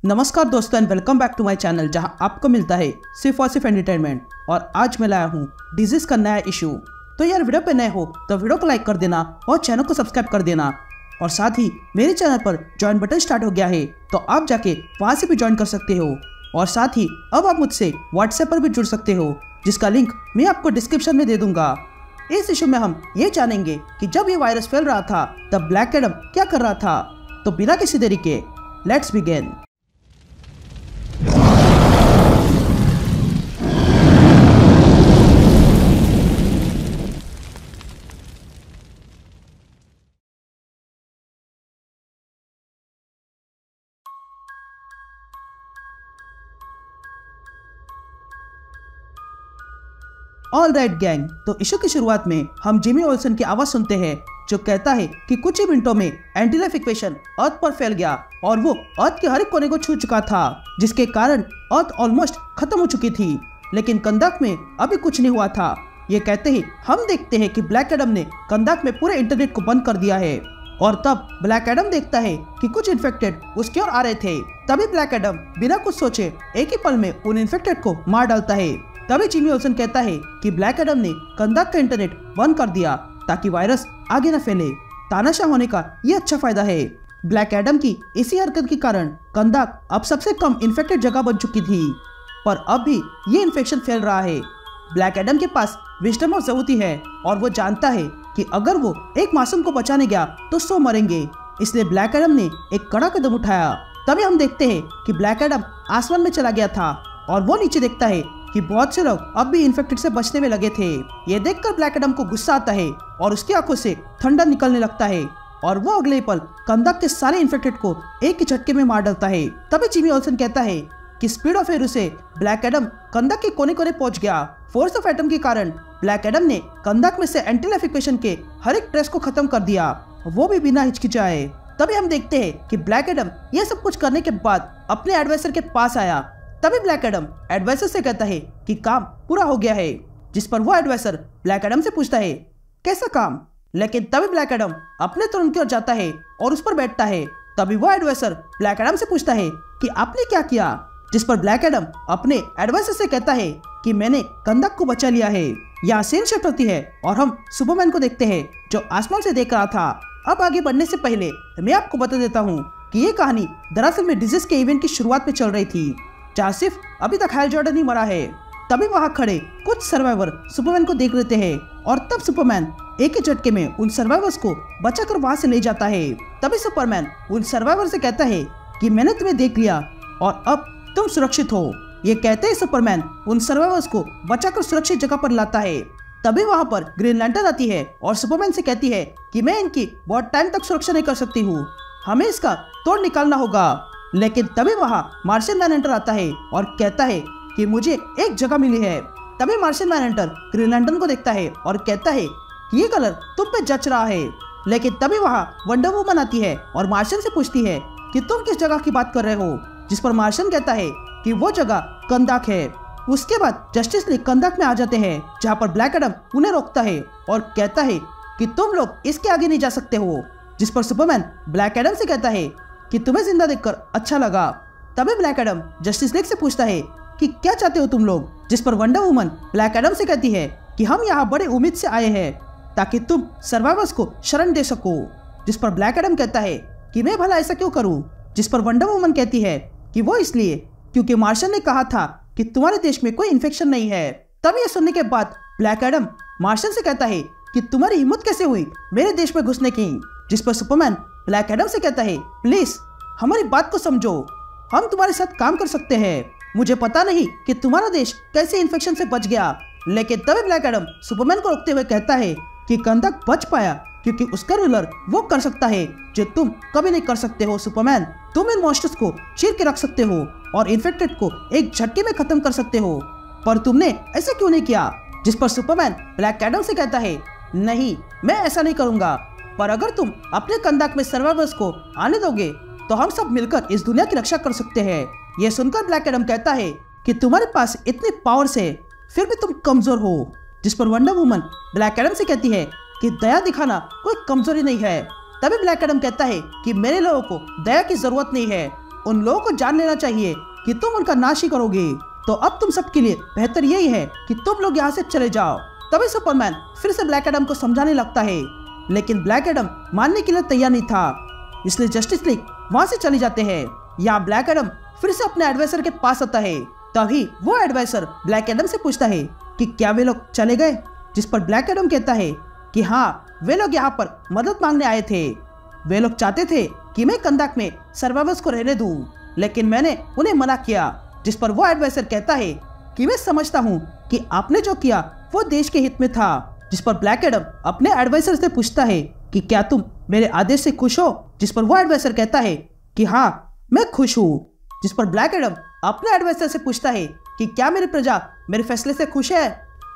नमस्कार दोस्तों and welcome back to my channel जहां आपको मिलता है सिर्फ और सिर्फ एंटरटेनमेंट। और आज मैं लाया हूं डिजीज का नया इशू। तो यार वीडियो पे नए हो तो वीडियो को लाइक कर देना और चैनल को सब्सक्राइब कर देना। और साथ ही मेरे चैनल पर ज्वाइन बटन स्टार्ट हो गया है तो आप जाके वहां से भी ज्वाइन कर सकते हो। और साथ ही अब आप मुझसे व्हाट्सएप पर भी जुड़ सकते हो जिसका लिंक मैं आपको डिस्क्रिप्शन में दे दूंगा। इस इशू में हम ये जानेंगे कि जब ये वायरस फैल रहा था तब ब्लैक एडम क्या कर रहा था। तो बिना किसी देरी के let's begin. All right gang, तो इशू की शुरुआत में हम जिमी ओल्सन की आवाज सुनते हैं जो कहता है कि कुछ ही मिनटों में एंटी लाइफ इक्वेशन अर्थ पर फैल गया और वो अर्थ के हर एक कोने को छू चुका था, जिसके कारण अर्थ ऑलमोस्ट खत्म हो चुकी थी। लेकिन कंदाक में अभी कुछ नहीं हुआ था। ये कहते ही हम देखते हैं कि ब्लैक एडम ने कंदाक में पूरे इंटरनेट को बंद कर दिया है। और तब ब्लैक एडम देखता है कि कुछ इन्फेक्टेड उसकी ओर आ रहे थे। तभी ब्लैक एडम बिना कुछ सोचे एक ही पल में उन इन्फेक्टेड को मार डालता है। तभी जिमी ओल्सन कहता है कि ब्लैक एडम ने कंदाक का इंटरनेट बंद कर दिया ताकि वायरस आगे न फैले। तानाशाह होने का ये अच्छा फायदा है। ब्लैक एडम की इसी हरकत के कारण कंदाक अब सबसे कम इन्फेक्टेड जगह बन चुकी थी, पर अब भी ये इन्फेक्शन फैल रहा है। ब्लैक एडम के पास विजडम ऑफ ज़हूती है और वो जानता है कि अगर वो एक मासूम को बचाने गया तो 100 मरेंगे। इसलिए ब्लैक एडम ने एक कड़ा कदम उठाया। तभी हम देखते हैं कि ब्लैक एडम आसमान में चला गया था और वो नीचे देखता है कि बहुत से लोग अब भी इन्फेक्टेड से बचने में लगे थे। ये देखकर ब्लैक एडम को गुस्सा आता है और उसकी आंखों से थंडर निकलने लगता है और वो अगले पल कंदाक के सारे इन्फेक्टेड को एक ही झटके में मार डालता है। तभी जिमी ओल्सन कहता है कि स्पीड ऑफ एयर से ब्लैक एडम कंदाक के कोने कोने पहुंच गया। फोर्स ऑफ एटम के कारण ब्लैक एडम ने कंदाक में से एंटी लाइफ इक्वेशन के हर एक ट्रेस को खत्म कर दिया, वो भी बिना हिचकिचाए। तभी हम देखते हैं कि ब्लैक एडम ये सब कुछ करने के बाद अपने एडवाइजर के पास आया। तभी ब्लैक एडम एडवाइजर से कहता है कि काम पूरा हो गया है, जिस पर वो एडवाइजर ब्लैक एडम से पूछता है कैसा काम। लेकिन तभी ब्लैक एडम अपने तरुण की ओर जाता है और उस पर बैठता है। तभी वो एडवाइजर ब्लैक एडम से पूछता है कि आपने क्या किया, जिस पर ब्लैक एडम अपने एडवाइजर से कहता है कि मैंने कंदाक को बचा लिया है। यहाँ सीन शिफ्ट होती है और हम सुपरमैन को देखते हैं जो आसमान से देख रहा था। अब आगे बढ़ने से पहले मैं आपको बता देता हूँ कि ये कहानी दरअसल में डिजीज के इवेंट की शुरुआत में चल रही थी, जहाँ सिर्फ अभी तक हाल जॉर्डन ही मरा है। तभी वहाँ खड़े कुछ सर्वाइवर सुपरमैन को देख लेते हैं और तब सुपरमैन एक ही झटके में उन सर्वाइवर्स को बचाकर वहाँ से ले जाता है। तभी सुपरमैन उन सर्वाइवर से कहता है कि मैंने तुम्हें देख लिया और अब तुम सुरक्षित हो। ये कहते ही सुपरमैन उन सर्वाइवर्स को बचाकर सुरक्षित जगह पर लाता है। तभी वहाँ पर ग्रीन लैंटर्न आती है और सुपरमैन से कहती है कि मैं इनकी बहुत टाइम तक सुरक्षा नहीं कर सकती हूँ, हमें इसका तोड़ निकालना होगा। लेकिन तभी वहाँ मार्शियन मैनहंटर आता है और कहता है कि मुझे एक जगह मिली है। तभी मार्शियन मैनहंटर ग्रीन लैंटर्न को देखता है और कहता है कि ये कलर तुम पे जच रहा है। लेकिन तभी वहाँ वंडर वुमन आती है और मार्शियन से पूछती है कि तुम किस जगह की बात कर रहे हो, जिस पर मार्शियन कहता है कि वो जगह कंदाक है। उसके बाद जस्टिस लीग कंदाक में आ जाते हैं, जहाँ पर ब्लैक एडम उन्हें रोकता है और कहता है कि तुम लोग इसके आगे नहीं जा सकते हो, जिस पर सुपरमैन ब्लैक एडम से कहता है कि तुम्हें जिंदा देखकर अच्छा लगा। तभी ब्लैक एडम जस्टिस लीग से पूछता है कि क्या चाहते हो तुम लोग, जिस पर वंडर वुमन ब्लैक एडम से कहती है कि हम यहाँ बड़े उम्मीद से आए हैं ताकि तुम सर्वाइवर्स को शरण दे सको। जिस पर ब्लैक एडम कहता है कि मैं भला ऐसा क्यों करूँ, जिस पर वंडर वुमन कहती है कि वो इसलिए क्योंकि मार्शियन ने कहा था कि तुम्हारे देश में कोई इन्फेक्शन नहीं है। तभी ये सुनने के बाद ब्लैक एडम मार्शियन से कहता है कि तुम्हारी हिम्मत कैसे हुई मेरे देश में घुसने की, जिस पर सुपरमैन ब्लैक एडम से कहता है प्लीज हमारी बात को समझो, हम तुम्हारे साथ काम कर सकते हैं। मुझे पता नहीं कि तुम्हारा देश कैसे इन्फेक्शन से बच गया। लेकिन तभी ब्लैक एडम सुपरमैन को रोकते हुए कहता है कि कंदाक बच पाया क्योंकि उसका रूलर वो कर सकता है जो तुम कभी नहीं कर सकते हो। सुपरमैन, तुम इन मॉन्स्टर्स को चीर के रख सकते हो और इन्फेक्टेड को एक झटके में खत्म कर सकते हो, पर तुमने ऐसा क्यों नहीं किया। जिस पर सुपरमैन ब्लैक एडम से कहता है नहीं, मैं ऐसा नहीं करूंगा, पर अगर तुम अपने कंदाक में सर्वाइवर्स को आने दोगे तो हम सब मिलकर इस दुनिया की रक्षा कर सकते हैं। यह सुनकर ब्लैक एडम कहता है कि तुम्हारे पास इतनी पावर्स है फिर भी तुम कमजोर हो। जिस पर वंडर वुमन ब्लैक एडम से कहती है कि दया दिखाना कोई कमजोरी नहीं है। तभी ब्लैक एडम कहता है कि मेरे लोगों को दया की जरूरत नहीं है, उन लोगों को जान लेना चाहिए कि तुम उनका नाश ही करोगे। तो अब तुम सबके लिए बेहतर यही है कि तुम लोग यहाँ से चले जाओ। तभी सुपरमैन फिर से ब्लैक एडम को समझाने लगता है, लेकिन ब्लैक एडम मानने के लिए तैयार नहीं था। इसलिए जस्टिस लीग वहाँ से चले जाते हैं। यहाँ ब्लैक एडम फिर से अपने एडवाइजर के पास आता है। तभी वो एडवाइजर ब्लैक एडम से पूछता है कि क्या वे लोग चले गए, जिस पर ब्लैक एडम कहता है कि हाँ, वे लोग यहाँ पर मदद मांगने आए थे। वे लोग चाहते थे कि मैं कंदाक में सर्वाइवर्स को रहने दूं, लेकिन मैंने उन्हें मना किया। जिस पर वो एडवाइजर कहता है कि मैं समझता हूँ कि आपने जो किया वो देश के हित में था। जिस पर ब्लैक एडम अपने एडवाइजर से पूछता है कि क्या तुम मेरे आदेश से खुश हो, जिस पर वो एडवाइजर कहता है कि हाँ, मैं खुश हूँ। जिस पर ब्लैक एडम अपने एडवाइजर से पूछता है कि क्या मेरी प्रजा मेरे फैसले से खुश है,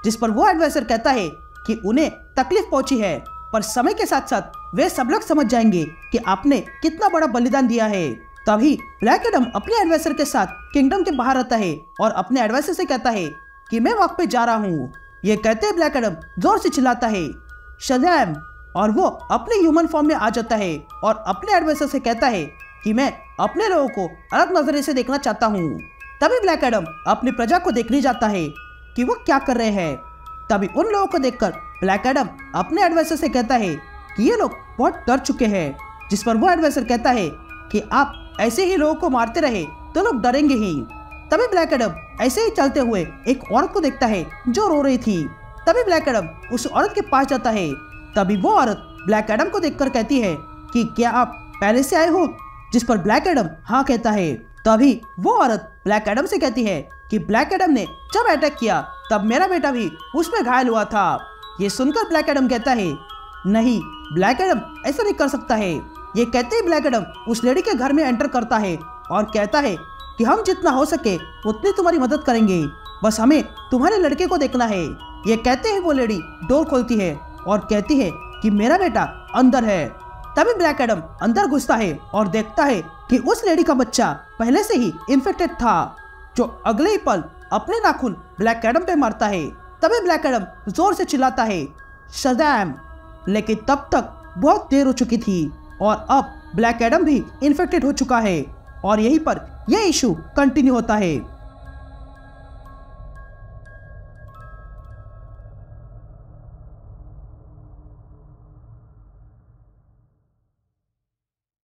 जिस पर वो एडवाइजर कहता है कि उन्हें तकलीफ पहुंची है, पर समय के साथ साथ वे सब लोग समझ जाएंगे कि आपने कितना बड़ा बलिदान दिया है। तभी ब्लैक एडम अपने एडवाइजर के साथ किंगडम के बाहर आता है और अपने एडवाइजर से कहता है कि मैं वक्त पे जा रहा हूँ। ये कहते ही ब्लैक एडम जोर से चिल्लाता है शज़ैम, और वो अपने ह्यूमन फॉर्म में आ जाता है और अपने एडवाइजर से कहता है कि मैं अपने लोगों को अलग नजरिए से देखना चाहता हूँ। तभी ब्लैक एडम अपनी प्रजा को देखने जाता है कि वो क्या कर रहे हैं। तभी उन लोगों को देखकर ब्लैक एडम अपने एडवाइजर से कहता है कि ये लोग बहुत डर चुके हैं। जिस पर वो एडवाइजर कहता है कि आप ऐसे ही लोगों को मारते रहे तो लोग डरेंगे ही। तभी ब्लैक एडम ऐसे ही चलते हुए एक औरत को देखता है जो रो रही थी। तभी ब्लैक एडम उस औरत के पास जाता है। तभी वो औरत ब्लैक एडम को देखकर कहती है कि क्या आप पहले से आए हो, जिस पर ब्लैक एडम हाँ कहता है। तभी वो औरत ब्लैक एडम से कहती है कि ब्लैक एडम ने जब अटैक किया तब मेरा बेटा भी उसमें घायल हुआ था। ये सुनकर ब्लैक एडम कहता है नहीं, ब्लैक एडम ऐसा नहीं कर सकता है। ये कहते ही ब्लैक एडम उस लेडी के घर में एंटर करता है और कहता है कि हम जितना हो सके उतनी तुम्हारी मदद करेंगे, बस हमें तुम्हारे लड़के को देखना है। ये कहते ही वो लेडी डोर खोलती है और कहती है कि मेरा बेटा अंदर है। तभी ब्लैक एडम अंदर घुसता है और देखता है कि उस लेडी का बच्चा पहले से ही इन्फेक्टेड था, जो अगले ही पल अपने नाखून ब्लैक एडम पे मारता है। तभी ब्लैक एडम जोर से चिल्लाता है शज़ैम, लेकिन तब तक बहुत देर हो चुकी थी और अब ब्लैक एडम भी इन्फेक्टेड हो चुका है और यहीं पर यह इशू कंटिन्यू होता है।